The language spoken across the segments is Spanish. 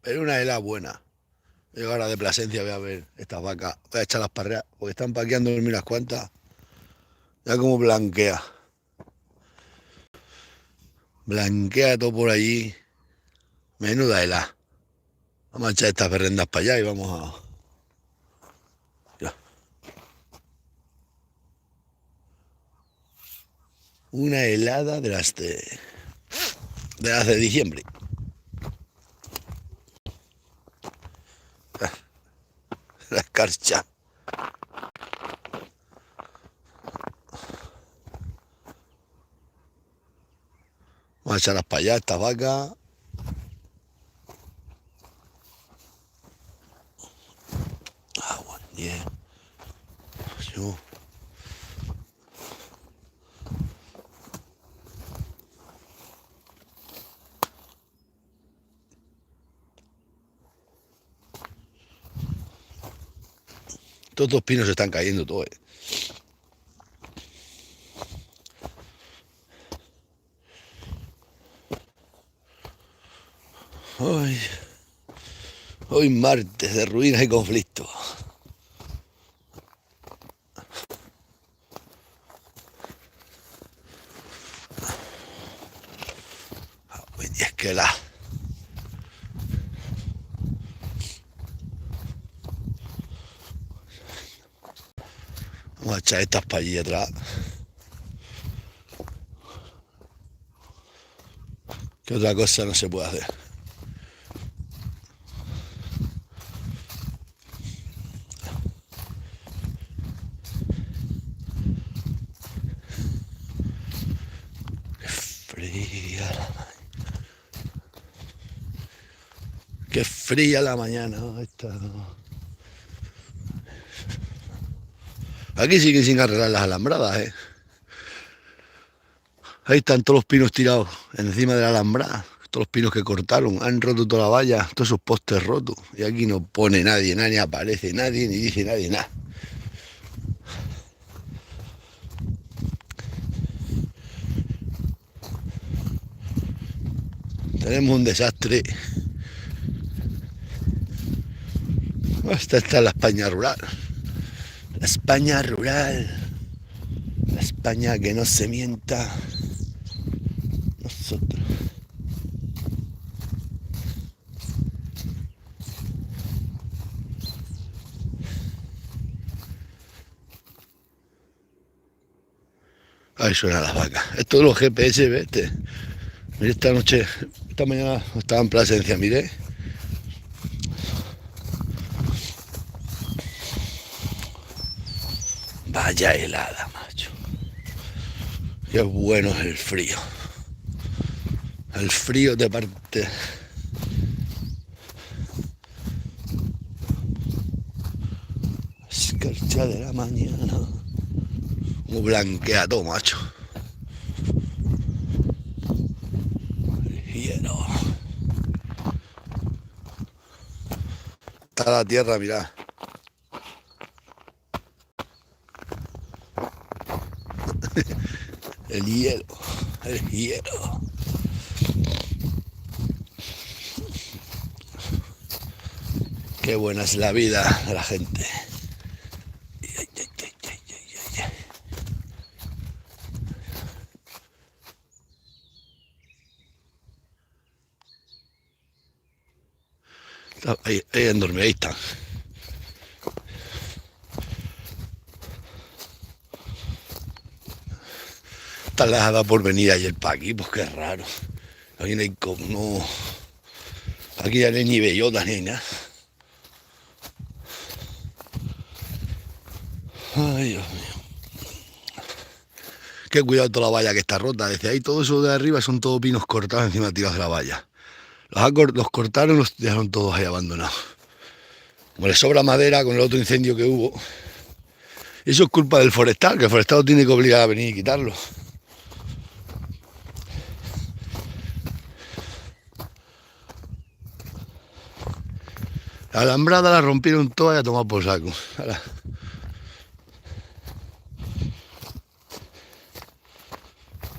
Pero una helada buena. Yo ahora de Plasencia voy a ver estas vacas. Voy a echar las parreas porque están paqueando unas cuantas. Ya como blanquea. Blanquea todo por allí. Menuda helada. Vamos a echar estas berrendas para allá y vamos a... Ya. Una helada de las de diciembre. La escarcha. Vamos a echarlas para allá, estas vacas. Agua, 10. Yo. Todos los pinos se están cayendo, todo. Hoy, hoy martes de ruinas y conflicto. Y es que la... Vamos a echar estas para allí atrás. Que otra cosa no se puede hacer. Fría la... Qué fría la mañana esta. Aquí siguen sin arreglar las alambradas, ¿eh? Ahí están todos los pinos tirados encima de la alambrada. Todos los pinos que cortaron, han roto toda la valla, todos esos postes rotos. Y aquí no pone nadie, nada, ni aparece nadie, ni dice nadie nada. Tenemos un desastre. Esta está la España rural. La España rural. La España que no se mienta. Nosotros. Ahí suenan las vacas. Esto de los GPS, ¿ves? Mire, esta mañana estaba en Plasencia, mire. Vaya helada, macho. Qué bueno es el frío. El frío te parte. Escarcha de la mañana. Muy blanquea todo, macho. El hielo. Está la tierra, mirad. El hielo. El hielo. Qué buena es la vida de la gente. Ahí han dormido, ahí están. Están las hadas por venir ayer para aquí, pues qué raro. Aquí no hay como... No. Aquí ya no hay ni bellotas ni nada. Ay, Dios mío. Qué cuidado toda la valla que está rota. Desde ahí todo eso de arriba son todos pinos cortados encima tirados de la valla. Los cortaron y los dejaron todos ahí abandonados. Como les sobra madera con el otro incendio que hubo. Eso es culpa del forestal, que el forestal tiene que obligar a venir y quitarlo. La alambrada la rompieron toda y a tomar por saco. Ahora.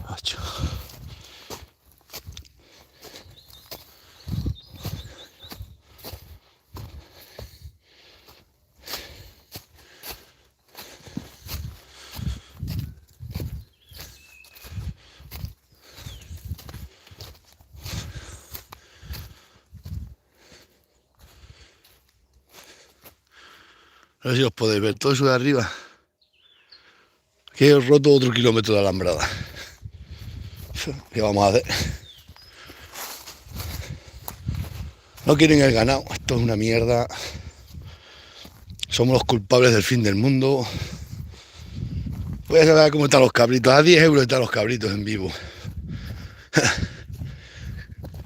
Macho. A ver si los podéis ver. Todo eso de arriba. Aquí he roto otro kilómetro de alambrada. ¿Qué vamos a hacer? No quieren el ganado. Esto es una mierda. Somos los culpables del fin del mundo. Voy a saber cómo están los cabritos. A 10 euros están los cabritos en vivo.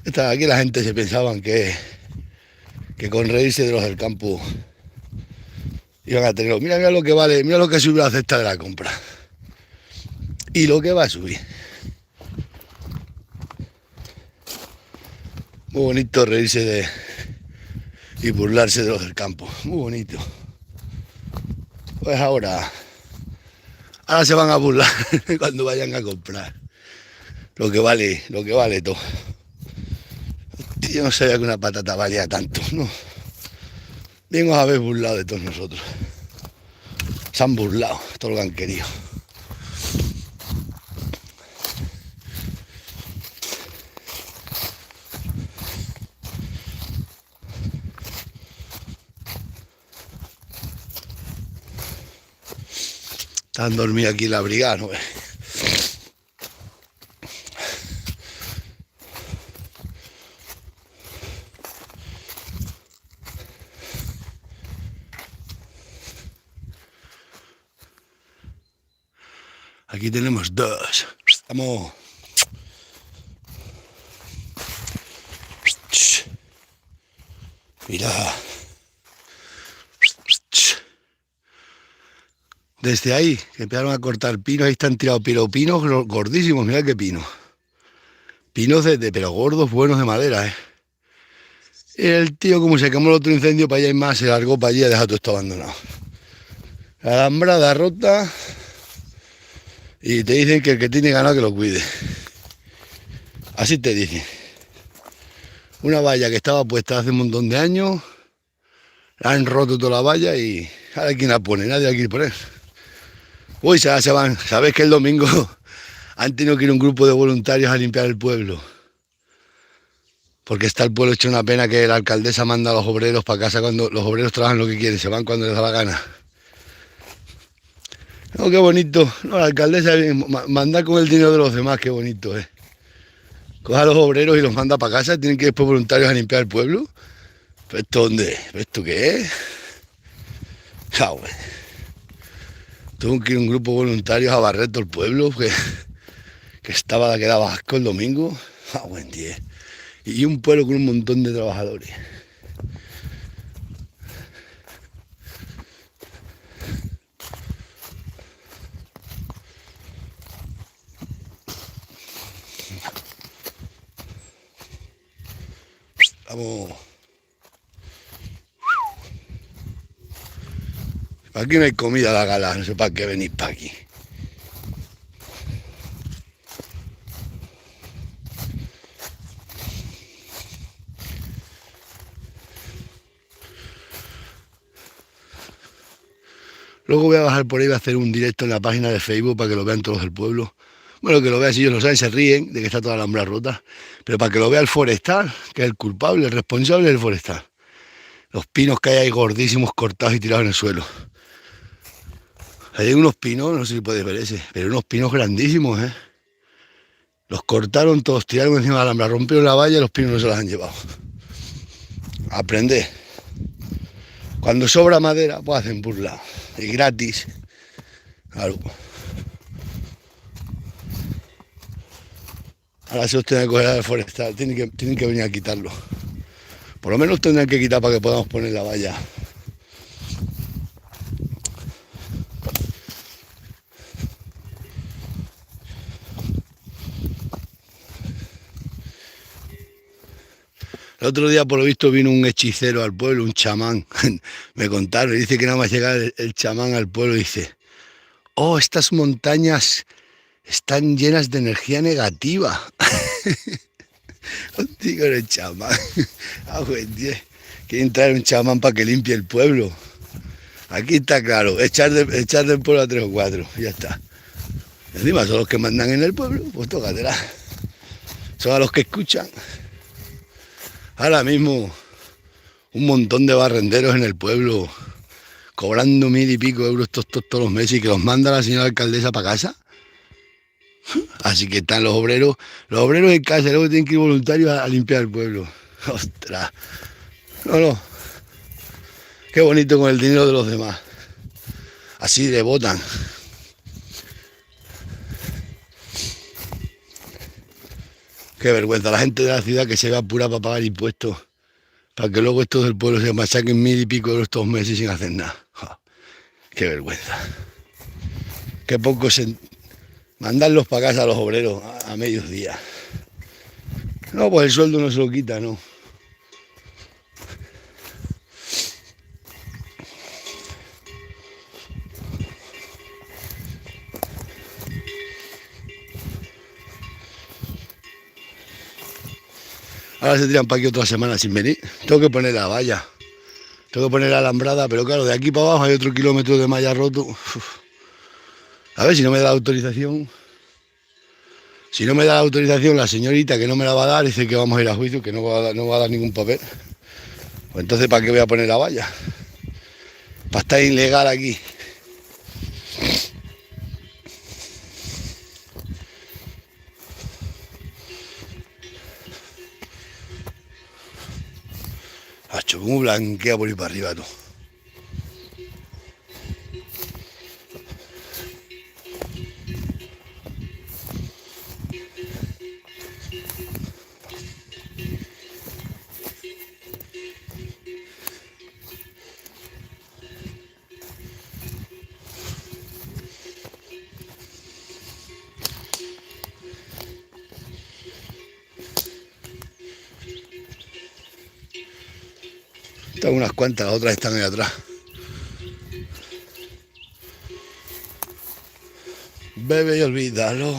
Aquí la gente se pensaban que con reírse de los del campo iban a tenerlo. Mira, mira lo que vale, mira lo que subió la cesta de la compra. Y lo que va a subir. Muy bonito reírse y burlarse de los del campo. Muy bonito. Pues ahora se van a burlar cuando vayan a comprar. Lo que vale todo. Yo no sabía que una patata valía tanto, ¿no? Bien os habéis burlado de todos nosotros. Se han burlado, todo lo que han querido. Están dormidos aquí en la brigada, ¿no? Aquí tenemos dos. Vamos. Mira. Desde ahí, que empezaron a cortar pinos, ahí están tirados pinos gordísimos, mirad qué pino. Pinos pero gordos, buenos de madera, Y el tío, como se quemó el otro incendio para allá y más, se largó para allí y ha dejado todo esto abandonado. La alambrada rota. Y te dicen que el que tiene ganado que lo cuide. Así te dicen. Una valla que estaba puesta hace un montón de años. La han roto toda la valla y ahora quién la pone, nadie la quiere poner. Uy, se van. ¿Sabes que el domingo han tenido que ir un grupo de voluntarios a limpiar el pueblo? Porque está el pueblo hecho una pena que la alcaldesa manda a los obreros para casa cuando los obreros trabajan lo que quieren, se van cuando les da la gana. No, qué bonito. No, la alcaldesa manda con el dinero de los demás, qué bonito, Coge a los obreros y los manda para casa, tienen que ir después voluntarios a limpiar el pueblo. ¿Pero esto dónde? ¿Pero esto qué es? Tuvo que ir un grupo de voluntarios a barrer todo el pueblo, que daba asco el domingo. Buen día. Y un pueblo con un montón de trabajadores. Vamos. Aquí no hay comida a la gala, no sé para qué venís para aquí. Luego voy a bajar por ahí, voy a hacer un directo en la página de Facebook para que lo vean todos del pueblo. Bueno, que lo vean, si ellos lo saben, se ríen de que está toda la alhambra rota. Pero para que lo vea el forestal, que es el culpable, el responsable del forestal. Los pinos que hay ahí gordísimos, cortados y tirados en el suelo. Hay unos pinos, no sé si podéis ver ese, pero unos pinos grandísimos, Los cortaron todos, tiraron encima de la alhambra, rompieron la valla y los pinos no se los han llevado. Aprended. Cuando sobra madera, pues hacen burla. Y gratis. Claro. Ahora se os tiene que coger al forestal, tienen que venir a quitarlo. Por lo menos tendrán que quitar para que podamos poner la valla. El otro día, por lo visto, vino un hechicero al pueblo, un chamán. Me contaron, y dice que nada más llegar el chamán al pueblo y dice: oh, estas montañas están llenas de energía negativa. Digo, el chamán. Buen día. Quieren traer un chamán para que limpie el pueblo. Aquí está claro, echar del pueblo a 3 o 4, ya está. Encima son los que mandan en el pueblo, pues tócatela. Son a los que escuchan. Ahora mismo un montón de barrenderos en el pueblo cobrando 1000 y pico euros todos los meses y que los manda la señora alcaldesa para casa. Así que están los obreros en casa, luego tienen que ir voluntarios a limpiar el pueblo. Ostras. No. Qué bonito con el dinero de los demás. Así le votan. Qué vergüenza, la gente de la ciudad que se ve apurada para pagar impuestos, para que luego estos del pueblo se machaquen 1000 y pico euros estos meses sin hacer nada. Qué vergüenza. Qué poco se... Mandarlos para casa a los obreros a mediodía. No, pues el sueldo no se lo quita, no. Ahora se tiran para aquí otra semana sin venir. Tengo que poner la valla. Tengo que poner la alambrada, pero claro, de aquí para abajo hay otro kilómetro de malla roto. A ver si no me da la autorización. Si no me da la autorización la señorita, que no me la va a dar, dice que vamos a ir a juicio, que no va a dar ningún papel. Pues entonces, ¿para qué voy a poner la valla? Para estar ilegal aquí. Hacho, como blanquea por ir para arriba tú. Están unas cuantas, las otras están ahí atrás. Bebe y olvídalo.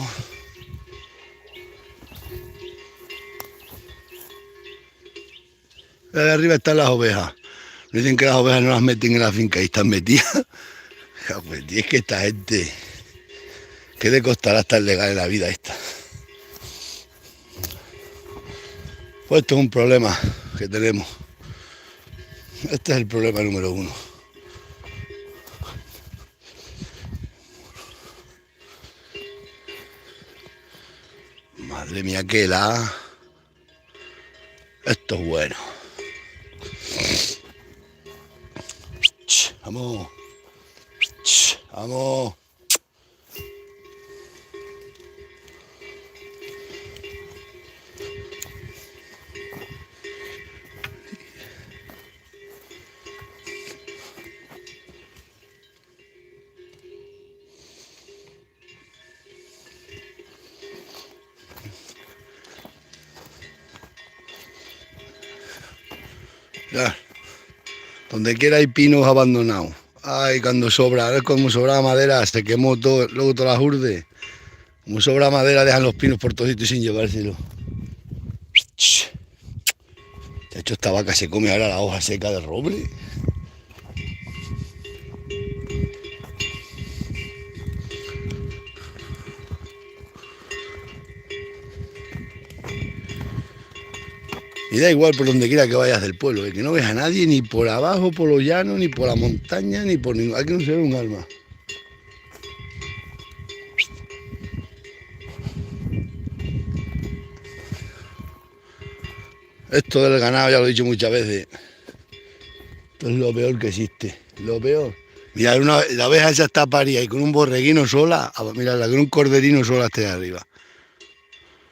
Ahí arriba están las ovejas. Dicen que las ovejas no las meten en la finca y están metidas. Pues es que esta gente, ¿qué le costará estar legal en la vida esta? Pues esto es un problema que tenemos. Este es el problema número 1. Madre mía, qué helada. Esto es bueno. Vamos. Vamos. Ya. Donde quiera hay pinos abandonados. Ay, cuando sobra, ahora como sobra madera, se quemó todo, luego todas las urdes. Como sobra madera, dejan los pinos por todos sitios sin llevárselo. De hecho, esta vaca se come ahora la hoja seca del roble. Y da igual por donde quiera que vayas del pueblo, que no ves a nadie ni por abajo, por los llanos, ni por la montaña, ni por ningún... Aquí no se ve un alma. Esto del ganado ya lo he dicho muchas veces. Esto es lo peor que existe, lo peor. Mira, la oveja esa está parida y con un borreguino sola, mirarla, con un corderino sola está ahí arriba.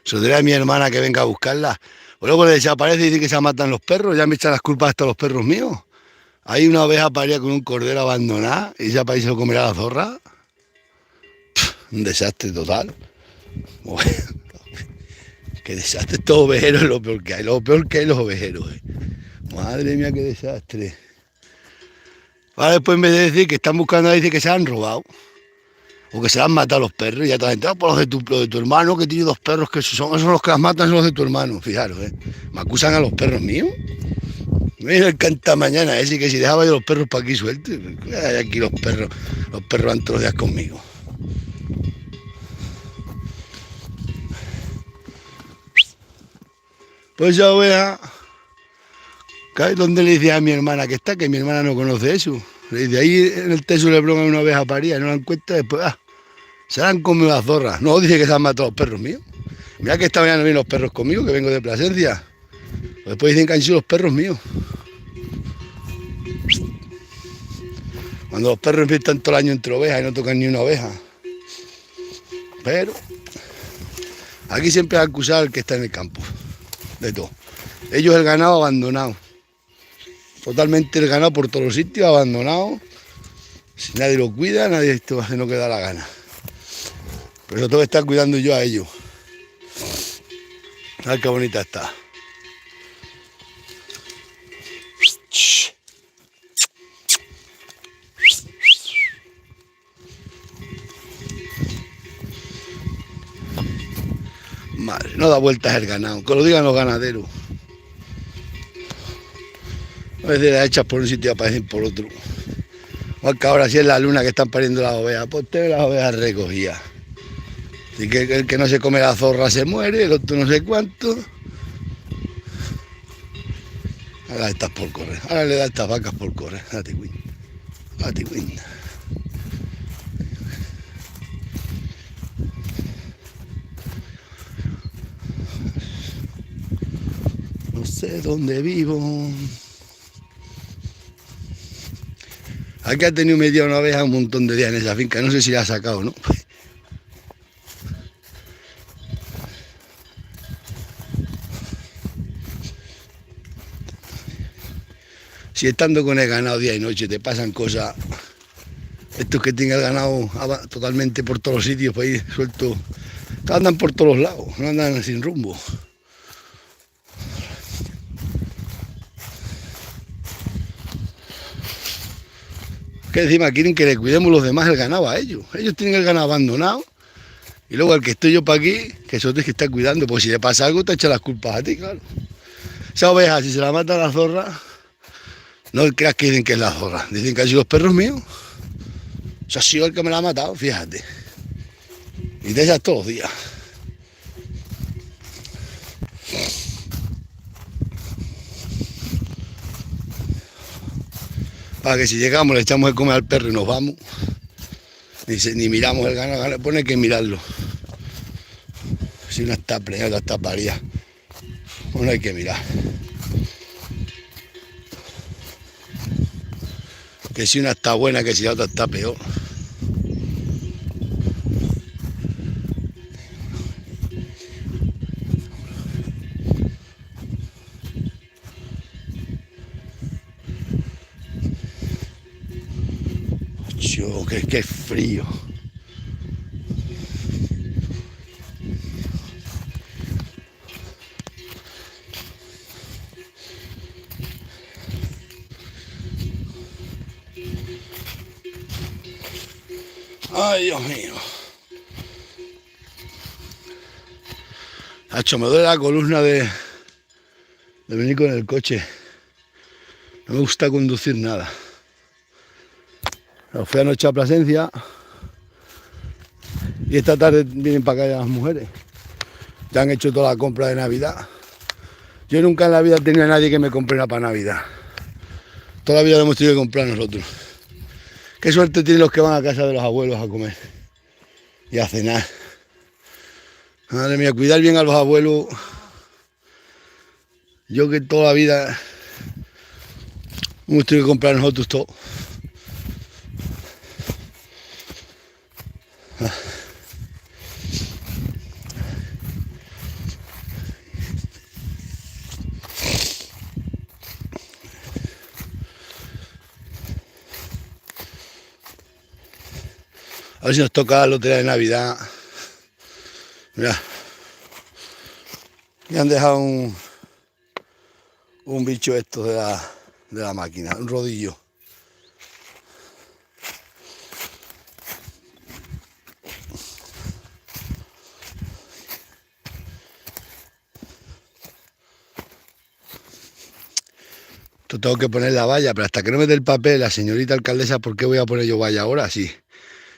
Se lo diré a mi hermana que venga a buscarla. O luego le desaparece y dice que se matan los perros, ya me echan las culpas hasta los perros míos. Hay una oveja parida con un cordero abandonada y ese país se lo comerá la zorra. Un desastre total. Bueno, qué desastre, estos ovejeros es lo peor que hay los ovejeros. Madre mía, qué desastre. Ahora después en vez de decir que están buscando, dice que se han robado. O que se han matado los perros y ya toda la gente, por los de tu hermano que tiene 2 perros que son esos los que las matan, son los de tu hermano. Fijaros, me acusan a los perros míos. Mira el canta mañana ese que si dejaba yo los perros para aquí sueltos. Hay aquí los perros van todos los días conmigo. Pues ya vea, ¿donde le decía a mi hermana que está? Que mi hermana no conoce eso. Y de ahí en el teso le broma una oveja parida y no la encuentra, después se la han comido las zorras. No, dice que se han matado los perros míos. Mira que esta mañana vienen los perros conmigo, que vengo de Plasencia. Después dicen que han sido los perros míos. Cuando los perros empiezan todo el año entre ovejas y no tocan ni una oveja. Pero aquí siempre hay que acusar al que está en el campo. De todo. Ellos el ganado abandonado. Totalmente el ganado por todos los sitios, abandonado. Si nadie lo cuida, nadie esto hace lo que da la gana. Pero yo tengo que estar cuidando yo a ellos. Ay, qué bonita está. Madre, no da vueltas el ganado, que lo digan los ganaderos. A veces las echas por un sitio y aparecen por otro. Porque ahora sí es la luna que están pariendo las ovejas, pues te las ovejas recogidas. Así que el que no se come la zorra se muere, el otro no sé cuánto. Ahora estás por correr, ahora le da a estas vacas por correr. Date cuenta, date cuenta. No sé dónde vivo. Aquí ha tenido metida una oveja un montón de días en esa finca, no sé si la ha sacado o no. Si estando con el ganado día y noche te pasan cosas, estos que tienen el ganado totalmente por todos los sitios, para ir suelto, andan por todos los lados, no andan sin rumbo. Que encima quieren que le cuidemos los demás el ganado a ellos. Ellos tienen el ganado abandonado y luego al que estoy yo para aquí, que eso tienes que estar cuidando, porque si le pasa algo te echa las culpas a ti, claro. Esa oveja, si se la mata a la zorra, no creas que dicen que es la zorra, dicen que han sido los perros míos. O sea, ha sido el que me la ha matado, fíjate. Y de esas todos los días. Para que si llegamos le echamos de comer al perro y nos vamos. Ni miramos el ganado, pone que mirarlo. Si una está preñada, otra está parida. Bueno, hay que mirar. Que si una está buena, que si la otra está peor. Yo, que frío. Ay, Dios mío. Hacho, me duele la columna de venir con el coche. No me gusta conducir nada. Pero fui anoche a Plasencia y esta tarde vienen para acá las mujeres. Ya han hecho toda la compra de Navidad. Yo nunca en la vida he tenido a nadie que me compre nada para Navidad. Toda la vida lo hemos tenido que comprar nosotros. Qué suerte tienen los que van a casa de los abuelos a comer y a cenar. Madre mía, cuidar bien a los abuelos. Yo que toda la vida hemos tenido que comprar nosotros todo. A ver si nos toca la lotería de Navidad. Mira. Me han dejado un bicho esto de la máquina, un rodillo. Esto tengo que poner la valla, pero hasta que no me dé el papel, la señorita alcaldesa, ¿por qué voy a poner yo valla ahora? Sí.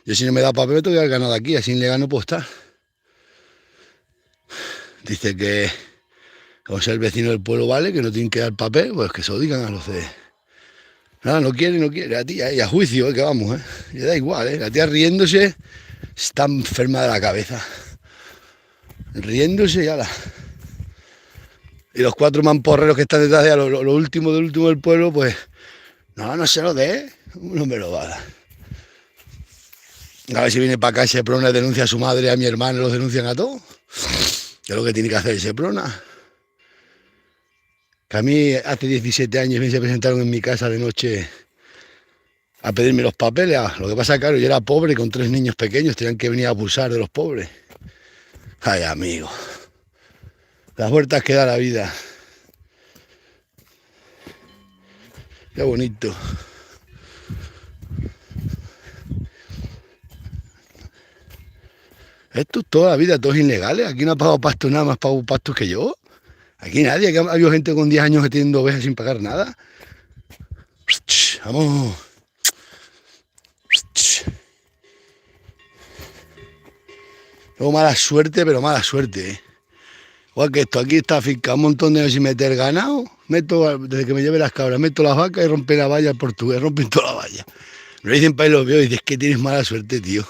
Yo si no me da papel me tengo que haber ganado aquí, así ilegal no puedo estar. Dice que como sea el vecino del pueblo vale, que no tienen que dar papel, pues que se lo digan a los de Nada, no quiere, no quiere. La tía, y a juicio, que vamos, le da igual, la tía riéndose, está enferma de la cabeza. Riéndose y ala. Y los 4 mamporreros que están detrás de ella, lo último del último del pueblo, pues, no se lo dé, no me lo va a dar. A ver si viene para acá ese prona, denuncia a su madre, a mi hermano, los denuncian a todos. ¿Qué es lo que tiene que hacer ese prona? Que a mí hace 17 años me se presentaron en mi casa de noche a pedirme los papeles. Lo que pasa, claro, yo era pobre con 3 niños pequeños, tenían que venir a abusar de los pobres. Ay, amigo, las vueltas que da la vida. Qué bonito. Esto es toda la vida, todos ilegales. Aquí no ha pagado pasto nada más, pago pastos que yo. Aquí nadie, aquí ha habido gente con 10 años que teniendo ovejas sin pagar nada. Vamos. Luego mala suerte, pero mala suerte. Igual que esto, aquí está finca un montón de años sin meter ganado. Meto, desde que me lleve las cabras, meto las vacas y rompe la valla el portugués, rompen toda la valla. Me lo dicen para ir los veo y dices que tienes mala suerte, tío.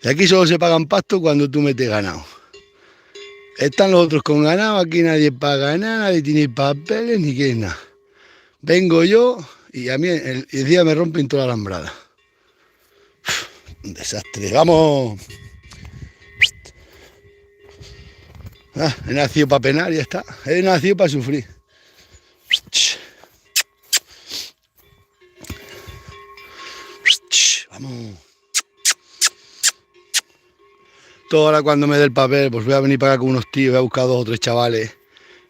Y aquí solo se pagan pastos cuando tú metes ganado. Están los otros con ganado, aquí nadie paga nada, nadie tiene papeles ni quiere nada. Vengo yo y a mí el día me rompen toda la alambrada. Un desastre, vamos. He nacido para penar y ya está. He nacido para sufrir. Vamos. Todo ahora cuando me dé el papel, pues voy a venir para acá con unos tíos, voy a buscar 2 o 3 chavales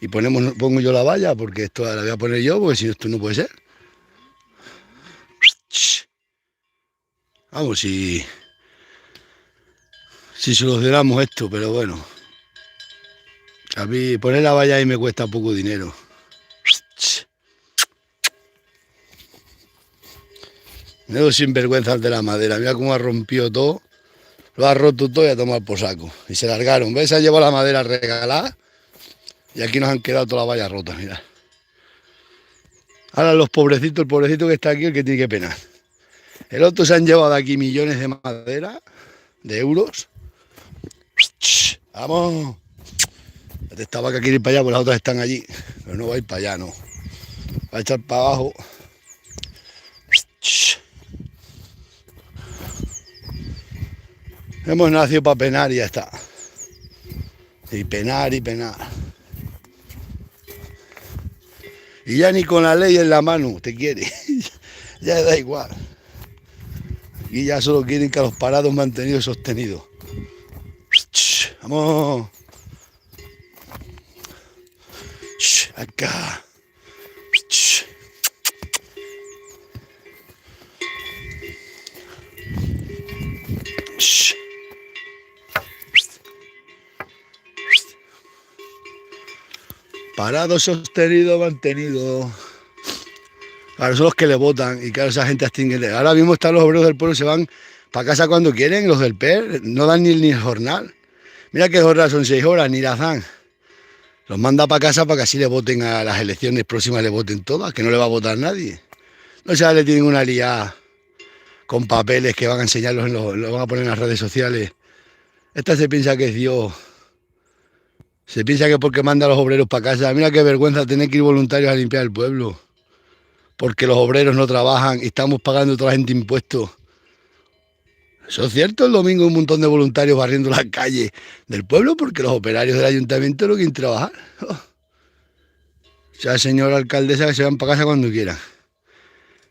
y pongo yo la valla, porque esto la voy a poner yo, porque si no esto no puede ser. Vamos, si solucionamos esto, pero bueno. A mí poner la valla ahí me cuesta poco dinero. Me sinvergüenzas de la madera, mira cómo ha rompido todo. Lo ha roto todo y a tomar por saco. Y se largaron. ¿Ves? Se ha llevado la madera regalada. Y aquí nos han quedado todas las vallas rotas, mira. Ahora los pobrecitos, el pobrecito que está aquí, el que tiene que penar. El otro se han llevado de aquí millones de madera, de euros. ¡Vamos! Esta vaca quiere ir para allá, pues las otras están allí. Pero no va a ir para allá, no. Va a echar para abajo. Hemos nacido para penar y ya está. Y penar y penar. Y ya ni con la ley en la mano te quiere. Ya da igual. Y ya solo quieren que a los parados mantenidos y sostenidos. Vamos. Acá. Parado, sostenido, mantenido. Claro, son los que le votan y claro, esa gente extingue. Ahora mismo están los obreros del pueblo, se van para casa cuando quieren, los del PER, no dan ni el jornal. Mira qué jornal son 6 horas, ni las dan. Los manda para casa para que así le voten a las elecciones próximas, le voten todas, que no le va a votar nadie. No se le tienen una liada con papeles que van a enseñarlos, lo van a poner en las redes sociales. Esta se piensa que es Dios. Se piensa que porque manda a los obreros para casa. Mira qué vergüenza tener que ir voluntarios a limpiar el pueblo. Porque los obreros no trabajan y estamos pagando a toda la gente impuestos. Eso es cierto, el domingo un montón de voluntarios barriendo las calles del pueblo porque los operarios del ayuntamiento no quieren trabajar. O sea, señora alcaldesa, que se van para casa cuando quieran.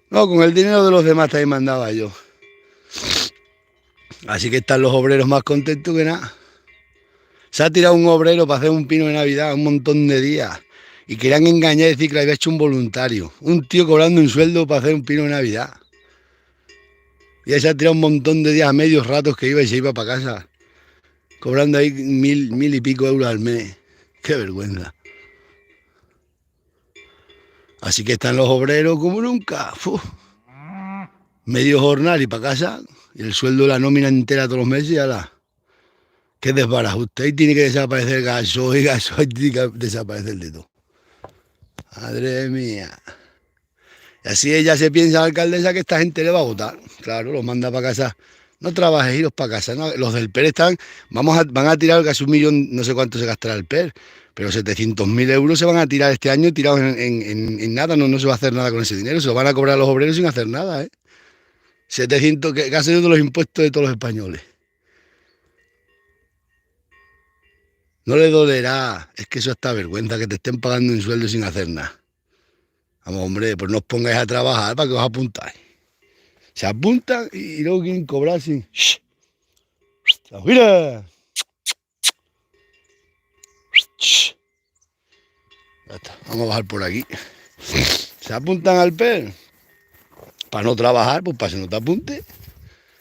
No, con el dinero de los demás también mandaba yo. Así que están los obreros más contentos que nada. Se ha tirado un obrero para hacer un pino de Navidad un montón de días. Y querían engañar y decir que le había hecho un voluntario. Un tío cobrando un sueldo para hacer un pino de Navidad. Y ya se ha tirado un montón de días a medios ratos que iba y se iba para casa. Cobrando ahí 1000 y pico euros al mes. Qué vergüenza. Así que están los obreros como nunca. Uf. Medio jornal y para casa. Y el sueldo de la nómina entera todos los meses y ala. Qué desbarajuste. Ahí tiene que desaparecer gasoil, tiene que desaparecer de todo. Madre mía. Y así ella se piensa, la alcaldesa, que esta gente le va a votar. Claro, los manda para casa. No trabajes, iros para casa. ¿No? Los del PER van a tirar casi 1 millón, no sé cuánto se gastará el PER, pero 700.000 euros se van a tirar este año tirados en nada. No, no se va a hacer nada con ese dinero. Se lo van a cobrar a los obreros sin hacer nada, ¿eh? 700, que casi de los impuestos de todos los españoles. No le dolerá. Es que eso está vergüenza, que te estén pagando un sueldo sin hacer nada. Vamos, hombre, pues no os pongáis a trabajar para que os apuntáis. Se apuntan y luego quieren cobrar sin... ¡Shh! ¡Mira! ¡Shh! Ya está. Vamos a bajar por aquí. Se apuntan al PER para no trabajar, pues para que no te apunte.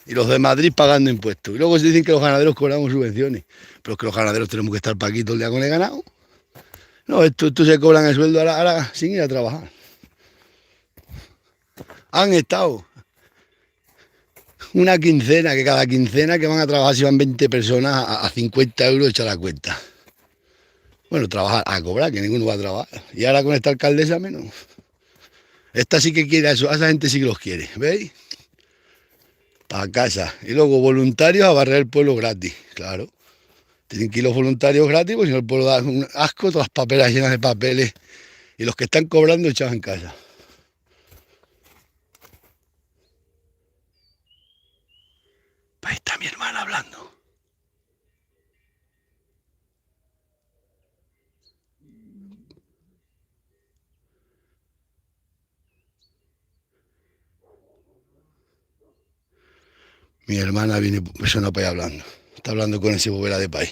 Y los de Madrid pagando impuestos. Y luego se dicen que los ganaderos cobramos subvenciones. Pero es que los ganaderos tenemos que estar para aquí todo el día con el ganado. No, estos se cobran el sueldo ahora sin ir a trabajar. Han estado una quincena, que cada quincena que van a trabajar, si van 20 personas, a 50 euros echa la cuenta. Bueno, trabajar, a cobrar, que ninguno va a trabajar. Y ahora con esta alcaldesa menos. Esta sí que quiere eso, a esa gente sí que los quiere, ¿veis? Para casa. Y luego voluntarios a barrer el pueblo gratis, claro. Tienen que ir los voluntarios gratis, porque si no el pueblo da un asco, todas las papelas llenas de papeles. Y los que están cobrando echados en casa. Ahí está mi hermana hablando. Mi hermana viene, suena para allá hablando. Está hablando con ese bobera de país.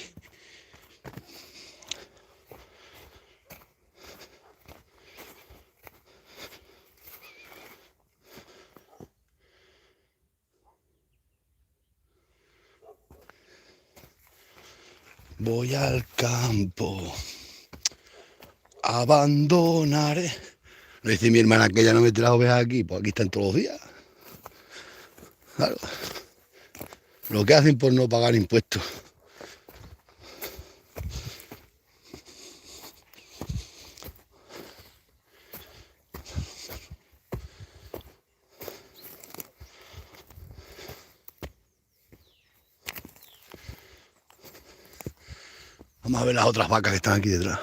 Voy al campo, abandonaré. Le dice mi hermana que ella no mete las ovejas aquí, pues aquí están todos los días. Claro. Lo que hacen por no pagar impuestos. Vamos a ver las otras vacas que están aquí detrás.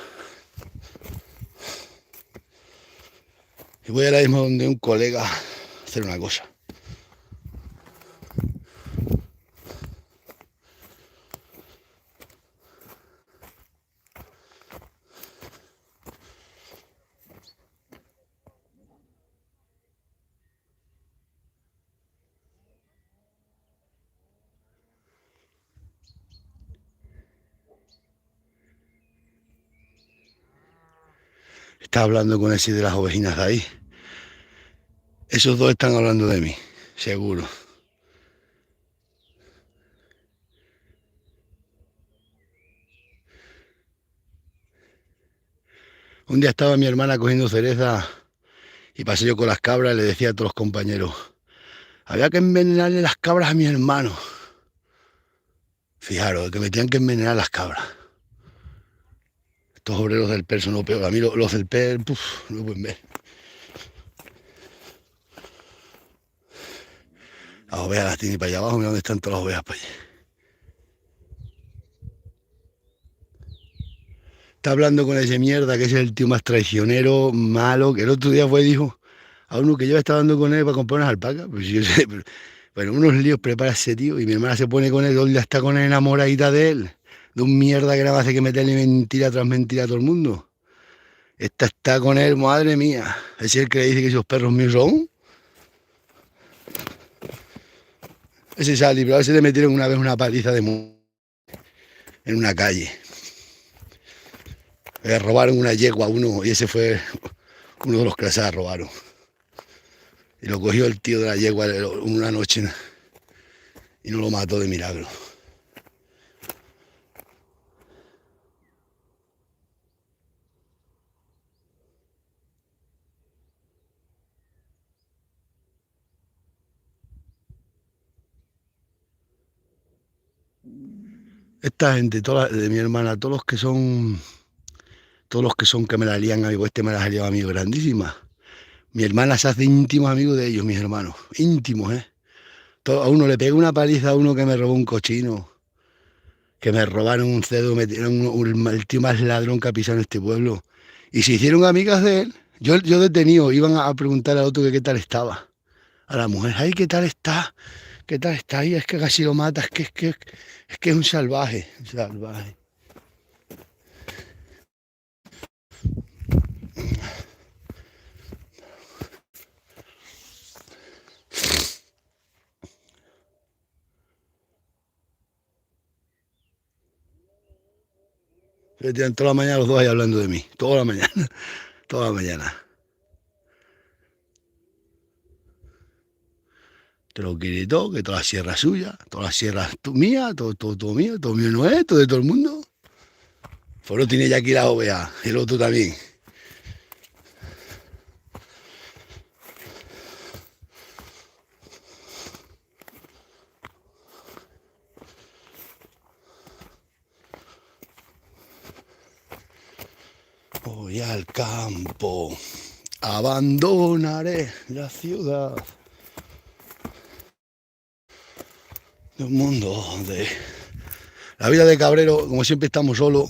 Y voy ahora mismo donde un colega a hacer una cosa. Está hablando con ese de las ovejinas de ahí. Esos dos están hablando de mí, seguro. Un día estaba mi hermana cogiendo cereza y pasé yo con las cabras y le decía a todos los compañeros, había que envenenarle las cabras a mi hermano. Fijaros, que me tenían que envenenar las cabras. Estos obreros del PER son lo peor. A mí los del PER, no lo pueden ver. Las ovejas las tiene para allá abajo, mira dónde están todas las ovejas para allá. Está hablando con ese mierda que es el tío más traicionero, malo, que el otro día fue y dijo a uno que yo estaba dando con él para comprar unas alpacas. Pues yo sé, pero, bueno, unos líos prepara ese tío y mi hermana se pone con él, ¿dónde está con él enamoradita de él? De un mierda que nada más hace que meterle mentira tras mentira a todo el mundo. Esta está con él, madre mía. Ese es el que le dice que esos perros míos son. Ese sale, pero a veces le metieron una vez una paliza en una calle. Robaron una yegua a uno y ese fue uno de los que se la robaron. Y lo cogió el tío de la yegua una noche y no lo mató de milagro. Esta gente, de mi hermana, todos los que son que me la lían a mí, pues este me las ha liado a mí grandísima. Mi hermana se hace íntimos amigos de ellos, mis hermanos. Íntimos, ¿eh? A uno le pegué una paliza a uno que me robó un cochino. Que me robaron un cedo, el tío más ladrón que ha pisado en este pueblo. Y se hicieron amigas de él. Yo detenido, iban a preguntar al otro que qué tal estaba. A la mujer, ay, ¿qué tal está? ¿Qué tal está? Y es que casi lo mata, es que es un salvaje, un salvaje. Se tiran toda la mañana los dos ahí hablando de mí. Toda la mañana. Toda la mañana. Te lo quiere todo, que toda la sierra es suya, toda la sierra es mía, todo mío, todo mío no es, todo de todo el mundo. Pues lo tiene ya aquí la OVA, el otro también. Voy al campo, abandonaré la ciudad. De un mundo donde la vida de cabrero, como siempre estamos solos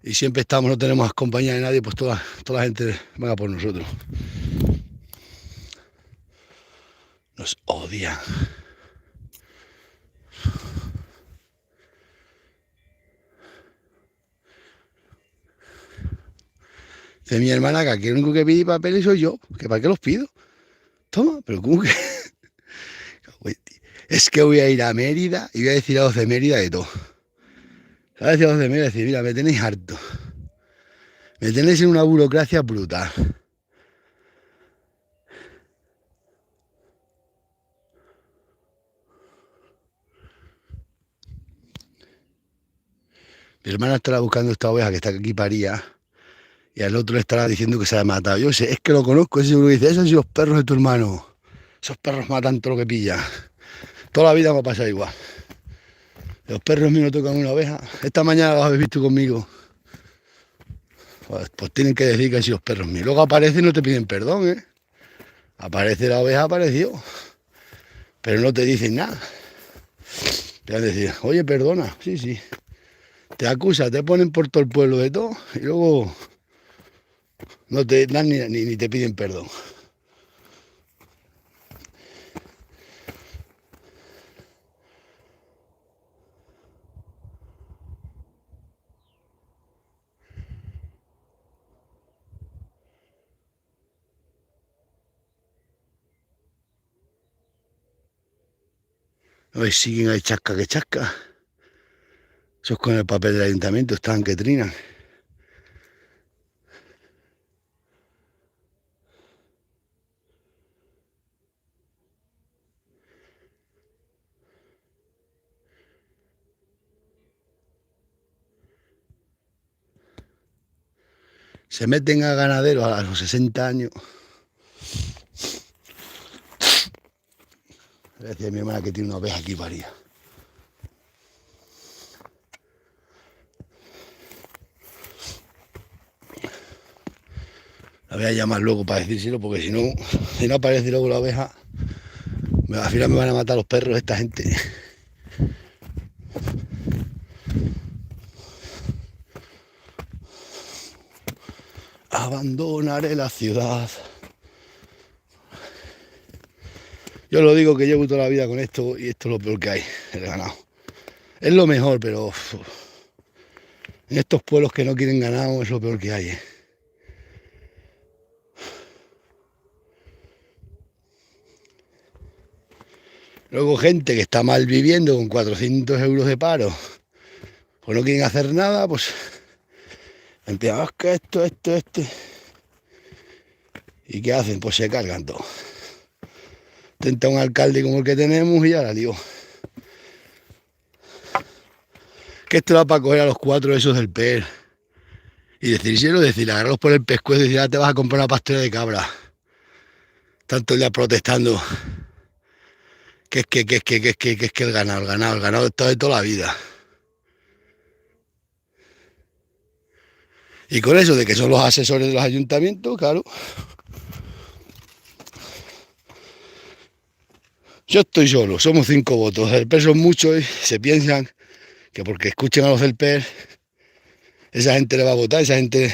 y siempre estamos, no tenemos compañía de nadie, pues toda la gente va por nosotros. Nos odian. Dice mi hermana que aquí el único que pide papeles soy yo, que para qué los pido. Toma, pero ¿cómo que? Es que voy a ir a Mérida y voy a decir a los de Mérida de todo. ¿Sabes? A los de Mérida decir, mira, me tenéis harto. Me tenéis en una burocracia brutal. Mi hermana estará buscando esta oveja que está aquí paría y al otro le estará diciendo que se ha matado. Yo sé, es que lo conozco, ese seguro que dice, esos son los perros de tu hermano. Esos perros matan todo lo que pilla. Toda la vida me ha pasado igual. Los perros míos tocan una oveja. Esta mañana los habéis visto conmigo. Pues tienen que decir que han sido los perros míos. Luego aparecen y no te piden perdón, ¿eh? Aparece la oveja, apareció. Pero no te dicen nada. Te van a decir, oye, perdona. Sí, sí. Te acusan, te ponen por todo el pueblo de todo y luego no te dan ni te piden perdón. Hoy siguen ahí chasca que chasca. Esos con el papel del ayuntamiento están que trinan. Se meten a ganaderos a los 60 años. Le decía a mi hermana que tiene una oveja aquí paría. La voy a llamar luego para decírselo, porque si no aparece luego la oveja, al final me van a matar los perros esta gente. Abandonaré la ciudad. Yo lo digo que llevo toda la vida con esto y esto es lo peor que hay, el ganado. Es lo mejor, pero en estos pueblos que no quieren ganado es lo peor que hay. Luego gente que está mal viviendo con 400 euros de paro, pues no quieren hacer nada, pues empiezan, que esto. ¿Y qué hacen? Pues se cargan todo. Tenta un alcalde como el que tenemos y ya la lío. Que esto era para coger a los 4 esos del PER y decir, agarrarlos por el pescuezo y decir, ah, te vas a comprar una pastora de cabra. Tanto el día protestando. Que es que el ganado está de toda la vida. Y con eso de que son los asesores de los ayuntamientos, claro, Yo estoy solo, somos 5 votos. El PER son muchos y se piensan que porque escuchen a los del PER, esa gente le va a votar, esa gente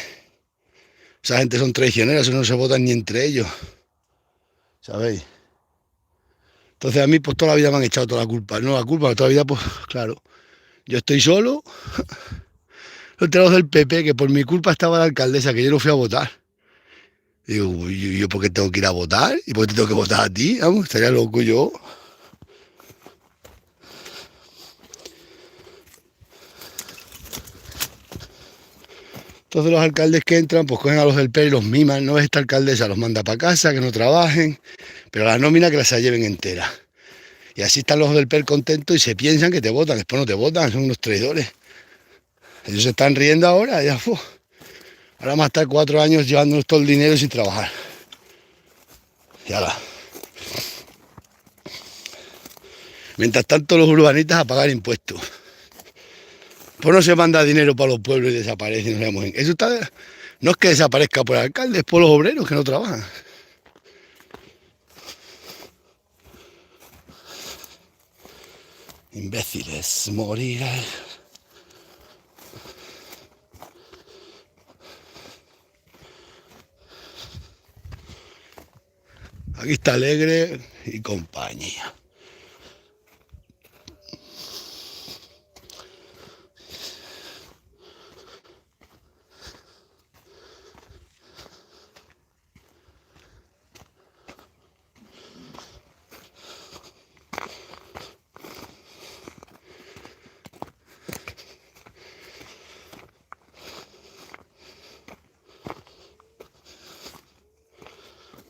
son traicioneros, no se votan ni entre ellos, ¿sabéis? Entonces a mí pues toda la vida me han echado toda la culpa. No la culpa, toda la vida pues claro, yo estoy solo, entre los del PP, que por mi culpa estaba la alcaldesa, que yo no fui a votar. Y digo, ¿yo por qué tengo que ir a votar? ¿Y por qué te tengo que votar a ti? Vamos, estaría loco yo. Entonces los alcaldes que entran, pues cogen a los del PER y los miman. No es esta alcaldesa, los manda para casa, que no trabajen, pero la nómina que las lleven entera. Y así están los del PER contentos y se piensan que te votan, después no te votan, son unos traidores. Ellos se están riendo ahora, ya fue. Ahora vamos a estar 4 años llevándonos todo el dinero sin trabajar. Y ahora. Mientras tanto los urbanitas a pagar impuestos. Pues no se manda dinero para los pueblos y desaparece. Eso está, no es que desaparezca por el alcalde, es por los obreros que no trabajan. Imbéciles, morirán. Aquí está Alegre y compañía.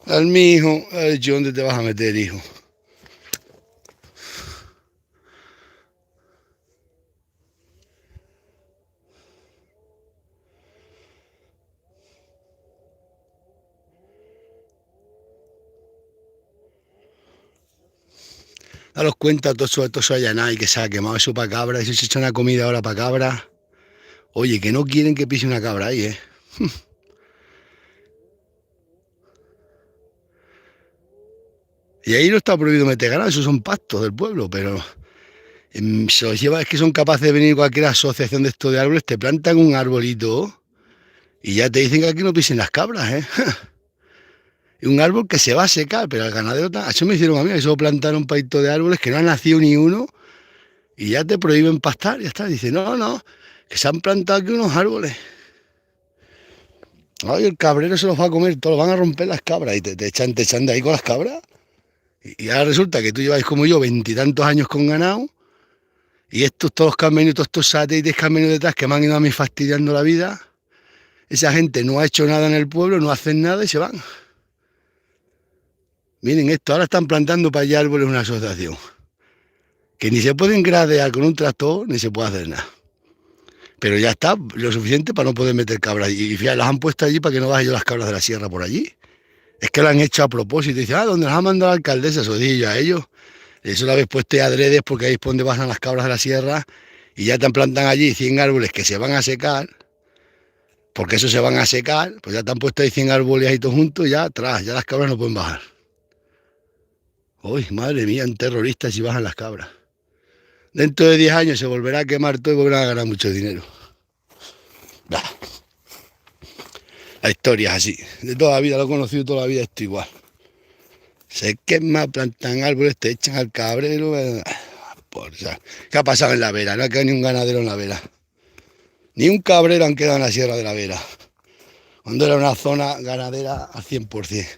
Al mi hijo, ¿dónde te vas a meter, hijo? Daros cuenta, todo eso allá nada y que se ha quemado eso para cabra, eso se echa una comida ahora para cabra. Oye, que no quieren que pise una cabra ahí, ¿eh? Y ahí no está prohibido meter ganado, esos son pactos del pueblo, pero se los lleva, es que son capaces de venir cualquier asociación de estos de árboles, te plantan un arbolito y ya te dicen que aquí no pisen las cabras, ¿eh? Y un árbol que se va a secar, pero el ganadero, eso me hicieron a mí, eso plantaron un paito de árboles que no ha nacido ni uno y ya te prohíben pastar, ya está. Dice, no, que se han plantado aquí unos árboles. Ay, el cabrero se los va a comer, todos van a romper las cabras y te echan de ahí con las cabras. Y ahora resulta que tú llevas como yo 20 y tantos años con ganado y estos todos los que han venido, todos estos satélites que han venido detrás que me han ido a mí fastidiando la vida, esa gente no ha hecho nada en el pueblo, no hacen nada y se van. Miren esto, ahora están plantando para allá árboles una asociación, que ni se pueden gradear con un tractor ni se puede hacer nada. Pero ya está lo suficiente para no poder meter cabras. Y fíjate, las han puesto allí para que no bajen yo las cabras de la sierra por allí. Es que lo han hecho a propósito. Y dicen, ¿dónde las ha mandado la alcaldesa? Eso dije yo a ellos. Eso lo habéis puesto ya adredes porque ahí es por donde pasan las cabras de la sierra. Y ya te plantan allí 100 árboles que se van a secar. Porque eso se van a secar. Pues ya te han puesto ahí 100 árboles ahí todos juntos. Ya atrás, ya las cabras no pueden bajar. Uy, madre mía, un terrorista si bajan las cabras. Dentro de 10 años se volverá a quemar todo y volverán a ganar mucho dinero. Bah. La historia es así. De toda la vida, lo he conocido toda la vida, esto igual. Se quema, plantan árboles, te echan al cabrero. ¿Qué ha pasado en la Vera? No ha quedado ni un ganadero en la Vera. Ni un cabrero han quedado en la Sierra de la Vera. Cuando era una zona ganadera al 100%.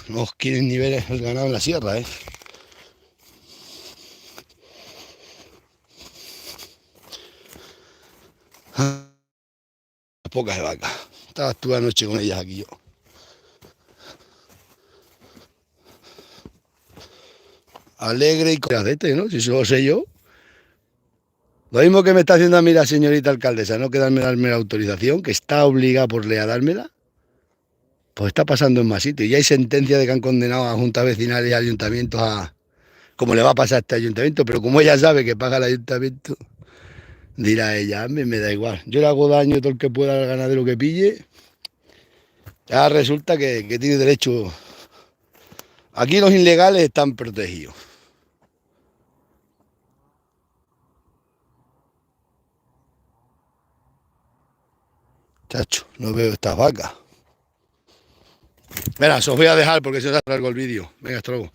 No quieren ni ver el ganado en la sierra, ¿eh? Pocas de vaca. Estabas tú anoche con ellas aquí yo. Alegre y con ¿no? Si eso lo sé yo. Lo mismo que me está haciendo a mí la señorita alcaldesa, no que darme la autorización, que está obligada por ley a dármela, pues está pasando en más sitios. Y hay sentencias de que han condenado a juntas vecinales y ayuntamientos a... como le va a pasar a este ayuntamiento, pero como ella sabe que paga el ayuntamiento, dirá ella, a mí me da igual. Yo le hago daño a todo el que pueda al ganadero que pille. Ya resulta que tiene derecho Aquí los ilegales están protegidos. Chacho, no veo estas vacas. Venga, os voy a dejar porque se os ha largo el vídeo. Venga, hasta luego.